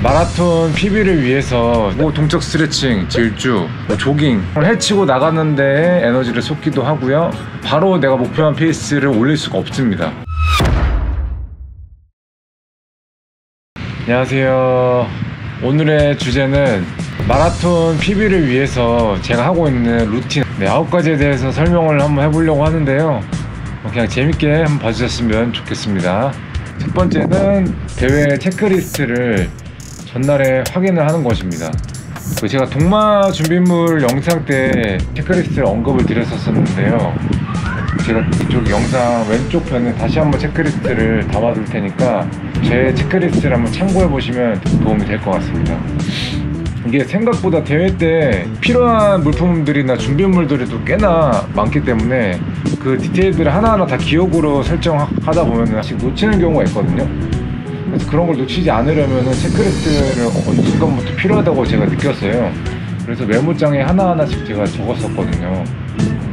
마라톤 PB를 위해서 동적 스트레칭, 질주, 조깅을 해치고 나가는데 에너지를 쏟기도 하고요. 바로 내가 목표한 페이스를 올릴 수가 없습니다. 안녕하세요. 오늘의 주제는 마라톤 PB를 위해서 제가 하고 있는 루틴 9가지에 대해서 설명을 한번 해보려고 하는데요. 그냥 재밌게 한번 봐주셨으면 좋겠습니다. 첫 번째는 대회 체크리스트를 전날에 확인을 하는 것입니다. 제가 동마 준비물 영상 때 체크리스트를 언급을 드렸었는데요. 제가 이쪽 영상 왼쪽 편에 다시 한번 체크리스트를 담아둘 테니까 제 체크리스트를 한번 참고해 보시면 도움이 될 것 같습니다. 이게 생각보다 대회 때 필요한 물품들이나 준비물들이 또 꽤나 많기 때문에 그 디테일들을 하나하나 다 기억으로 설정하다 보면 사실 놓치는 경우가 있거든요. 그래서 그런 걸 놓치지 않으려면 체크리스트를 어느 순간부터 필요하다고 제가 느꼈어요. 그래서 메모장에 하나하나씩 제가 적었었거든요.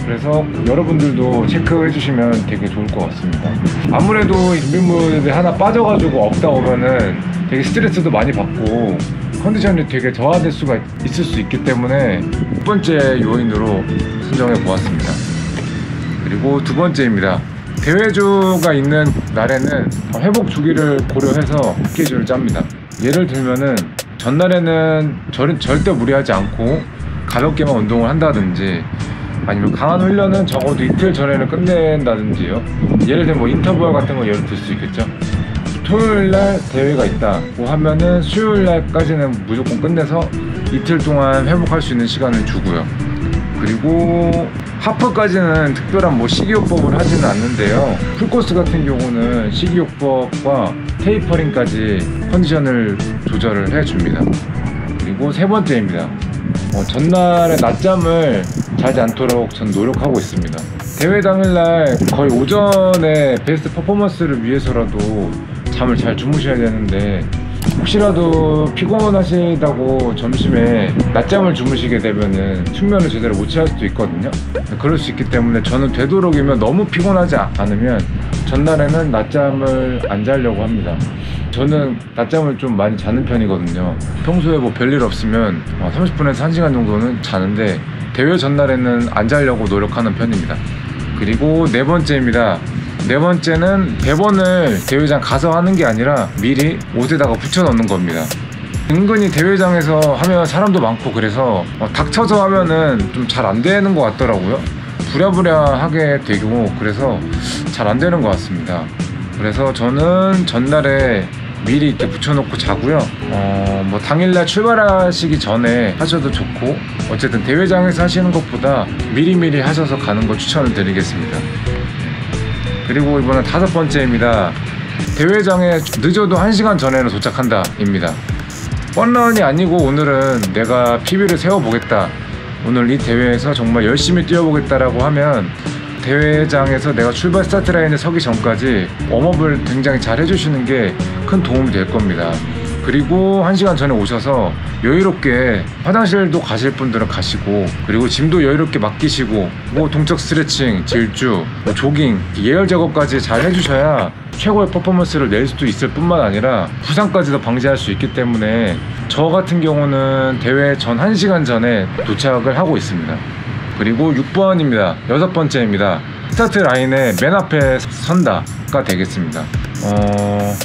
그래서 여러분들도 체크해 주시면 되게 좋을 것 같습니다. 아무래도 준비물이 하나 빠져가지고 없다 오면은 되게 스트레스도 많이 받고 컨디션이 되게 저하될 수가 있을 수 있기 때문에 첫 번째 요인으로 선정해 보았습니다. 그리고 두 번째입니다. 대회주가 있는 날에는 회복 주기를 고려해서 스케줄을 짭니다. 예를 들면은 전날에는 절대 무리하지 않고 가볍게만 운동을 한다든지, 아니면 강한 훈련은 적어도 이틀 전에는 끝낸다든지요. 예를 들면 인터벌 같은 거 예를 들 수 있겠죠. 토요일날 대회가 있다고 하면은 수요일날까지는 무조건 끝내서 이틀 동안 회복할 수 있는 시간을 주고요. 그리고 하프까지는 특별한 식이요법을 하지는 않는데요. 풀코스 같은 경우는 식이요법과 테이퍼링까지 컨디션을 조절을 해줍니다. 그리고 세 번째입니다. 전날에 낮잠을 자지 않도록 전 노력하고 있습니다. 대회 당일날 거의 오전에 베스트 퍼포먼스를 위해서라도 잠을 잘 주무셔야 되는데, 혹시라도 피곤하시다고 점심에 낮잠을 주무시게 되면은 숙면을 제대로 못 취할 수도 있거든요. 그럴 수 있기 때문에 저는 되도록이면 너무 피곤하지 않으면 전날에는 낮잠을 안 자려고 합니다. 저는 낮잠을 좀 많이 자는 편이거든요. 평소에 별일 없으면 30분에서 1시간 정도는 자는데 대회 전날에는 안 자려고 노력하는 편입니다. 그리고 네 번째입니다. 네 번째는 대본을 대회장 가서 하는 게 아니라 미리 옷에다가 붙여 넣는 겁니다. 은근히 대회장에서 하면 사람도 많고 그래서 닥쳐서 하면은 좀 잘 안 되는 것 같더라고요. 부랴부랴하게 되고 그래서 잘 안 되는 것 같습니다. 그래서 저는 전날에 미리 이렇게 붙여놓고 자고요. 당일날 출발하시기 전에 하셔도 좋고, 어쨌든 대회장에서 하시는 것보다 미리미리 하셔서 가는 걸 추천을 드리겠습니다. 그리고 이번엔 다섯 번째입니다. 대회장에 늦어도 1시간 전에는 도착한다 입니다. 뻔런이 아니고 오늘은 내가 PB를 세워보겠다, 오늘 이 대회에서 정말 열심히 뛰어보겠다라고 하면 대회장에서 내가 출발 스타트 라인에 서기 전까지 웜업을 굉장히 잘 해주시는 게 큰 도움이 될 겁니다. 그리고 1시간 전에 오셔서 여유롭게 화장실도 가실 분들은 가시고, 그리고 짐도 여유롭게 맡기시고, 동적 스트레칭, 질주, 조깅, 예열 작업까지 잘 해주셔야 최고의 퍼포먼스를 낼 수도 있을 뿐만 아니라 부상까지도 방지할 수 있기 때문에 저 같은 경우는 대회 전 1시간 전에 도착을 하고 있습니다. 그리고 6번입니다. 여섯 번째입니다. 스타트 라인에 맨 앞에 선다가 되겠습니다.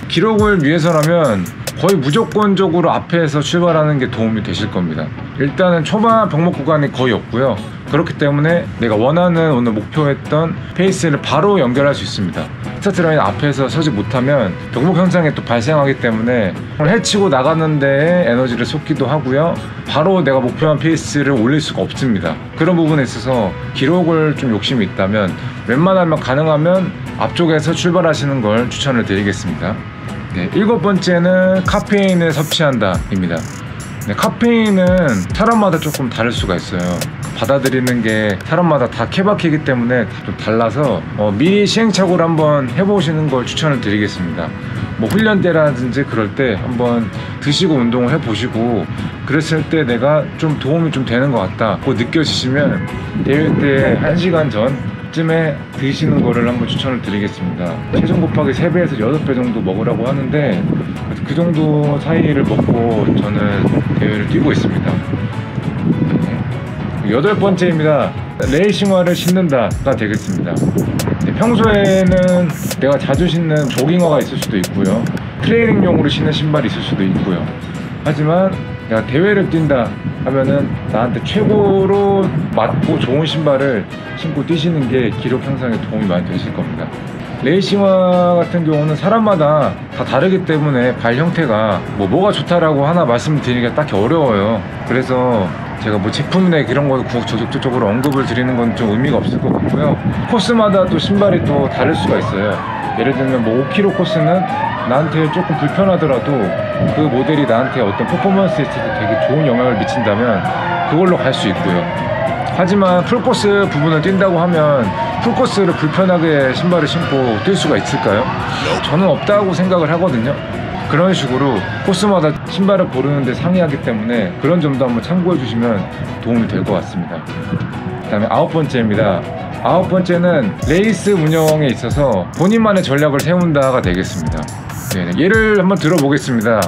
기록을 위해서라면 거의 무조건적으로 앞에서 출발하는 게 도움이 되실 겁니다. 일단은 초반 병목 구간이 거의 없고요. 그렇기 때문에 내가 원하는 오늘 목표했던 페이스를 바로 연결할 수 있습니다. 스타트 라인 앞에서 서지 못하면 병목 현상이 또 발생하기 때문에 해치고 나가는 데에 에너지를 쏟기도 하고요. 바로 내가 목표한 페이스를 올릴 수가 없습니다. 그런 부분에 있어서 기록을 좀 욕심이 있다면 웬만하면 가능하면 앞쪽에서 출발하시는 걸 추천을 드리겠습니다. 네, 일곱 번째는 카페인을 섭취한다 입니다. 네, 카페인은 사람마다 조금 다를 수가 있어요. 받아들이는 게 사람마다 다 케바케이기 때문에 좀 달라서 미리 시행착오를 한번 해보시는 걸 추천을 드리겠습니다. 훈련 때라든지 그럴 때 한번 드시고 운동을 해보시고, 그랬을 때 내가 좀 도움이 좀 되는 것 같다 고 느껴지시면 대회 때 1시간 전 이쯤에 드시는 거를 한번 추천을 드리겠습니다. 체중 곱하기 3배에서 6배 정도 먹으라고 하는데 그 정도 사이를 먹고 저는 대회를 뛰고 있습니다. 8번째입니다. 레이싱화를 신는다가 되겠습니다. 평소에는 내가 자주 신는 조깅화가 있을 수도 있고요, 트레이닝용으로 신는 신발이 있을 수도 있고요. 하지만 내가 대회를 뛴다 하면은 나한테 최고로 맞고 좋은 신발을 신고 뛰시는 게 기록 향상에 도움이 많이 되실 겁니다. 레이싱화 같은 경우는 사람마다 다 다르기 때문에 발 형태가 뭐가 좋다라고 하나 말씀드리기가 딱히 어려워요. 그래서 제가 뭐 제품이나 이런 거 적극적으로 언급을 드리는 건 좀 의미가 없을 것 같고요. 코스마다 또 신발이 또 다를 수가 있어요. 예를 들면 뭐 5km 코스는 나한테 조금 불편하더라도 그 모델이 나한테 어떤 퍼포먼스에 있어서 되게 좋은 영향을 미친다면 그걸로 갈 수 있고요. 하지만 풀코스 부분을 뛴다고 하면 풀코스를 불편하게 신발을 신고 뛸 수가 있을까요? 저는 없다고 생각을 하거든요. 그런 식으로 코스마다 신발을 고르는데 상이하기 때문에 그런 점도 한번 참고해 주시면 도움이 될 것 같습니다. 그 다음에 9번째입니다. 9번째는 레이스 운영에 있어서 본인만의 전략을 세운다가 되겠습니다. 네, 예를 한번 들어보겠습니다.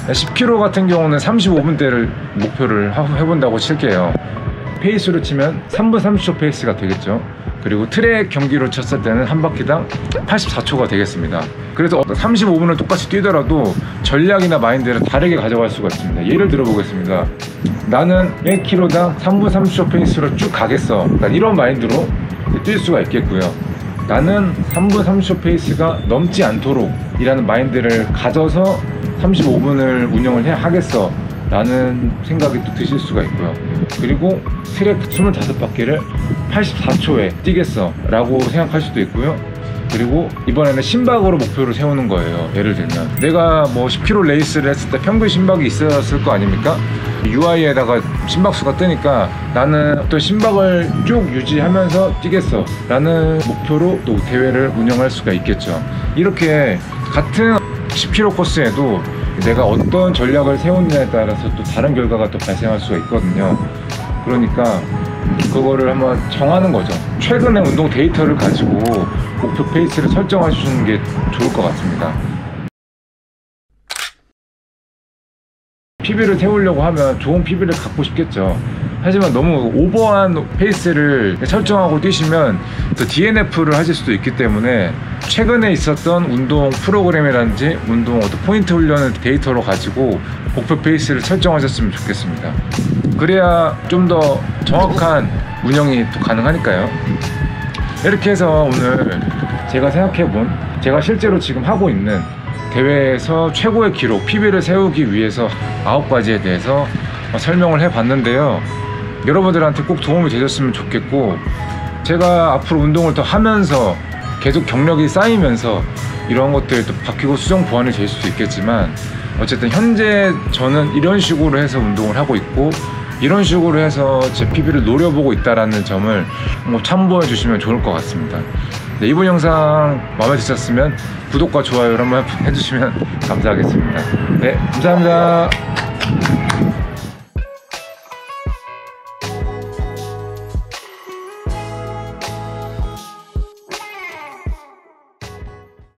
10km 같은 경우는 35분대를 목표를 해본다고 칠게요. 페이스로 치면 3분 30초 페이스가 되겠죠. 그리고 트랙 경기로 쳤을 때는 한 바퀴당 84초가 되겠습니다. 그래서 35분을 똑같이 뛰더라도 전략이나 마인드를 다르게 가져갈 수가 있습니다. 예를 들어보겠습니다. 나는 1km당 3분 30초 페이스로 쭉 가겠어. 이런 마인드로 뛸 수가 있겠고요. 나는 3분 30초 페이스가 넘지 않도록 이라는 마인드를 가져서 35분을 운영을 해야 하겠어 라는 생각이 또 드실 수가 있고요. 그리고 트랙 25바퀴를 84초에 뛰겠어 라고 생각할 수도 있고요. 그리고 이번에는 심박으로 목표를 세우는 거예요. 예를 들면 내가 뭐 10km 레이스를 했을 때 평균 심박이 있었을 거 아닙니까? UI에다가 심박수가 뜨니까 나는 어떤 심박을 쭉 유지하면서 뛰겠어 라는 목표로 또 대회를 운영할 수가 있겠죠. 이렇게 같은 10km 코스에도 내가 어떤 전략을 세우느냐에 따라서 또 다른 결과가 또 발생할 수가 있거든요. 그러니까 그거를 한번 정하는 거죠. 최근의 운동 데이터를 가지고 목표 페이스를 설정해 주시는 게 좋을 것 같습니다. PB를 세우려고 하면 좋은 PB를 갖고 싶겠죠. 하지만 너무 오버한 페이스를 설정하고 뛰시면 또 DNF를 하실 수도 있기 때문에 최근에 있었던 운동 프로그램이라든지 운동 어떤 포인트 훈련을 데이터로 가지고 목표 페이스를 설정하셨으면 좋겠습니다. 그래야 좀 더 정확한 운영이 또 가능하니까요. 이렇게 해서 오늘 제가 생각해본, 제가 실제로 지금 하고 있는 대회에서 최고의 기록 PB를 세우기 위해서 9가지에 대해서 설명을 해봤는데요. 여러분들한테 꼭 도움이 되셨으면 좋겠고, 제가 앞으로 운동을 더 하면서 계속 경력이 쌓이면서 이런 것들이 또 바뀌고 수정 보완이 될 수도 있겠지만, 어쨌든 현재 저는 이런 식으로 해서 운동을 하고 있고 이런 식으로 해서 제 PB를 노려보고 있다는 점을 참고해 주시면 좋을 것 같습니다. 네, 이번 영상 마음에 드셨으면 구독과 좋아요를 한번 해주시면 감사하겠습니다. 네, 감사합니다.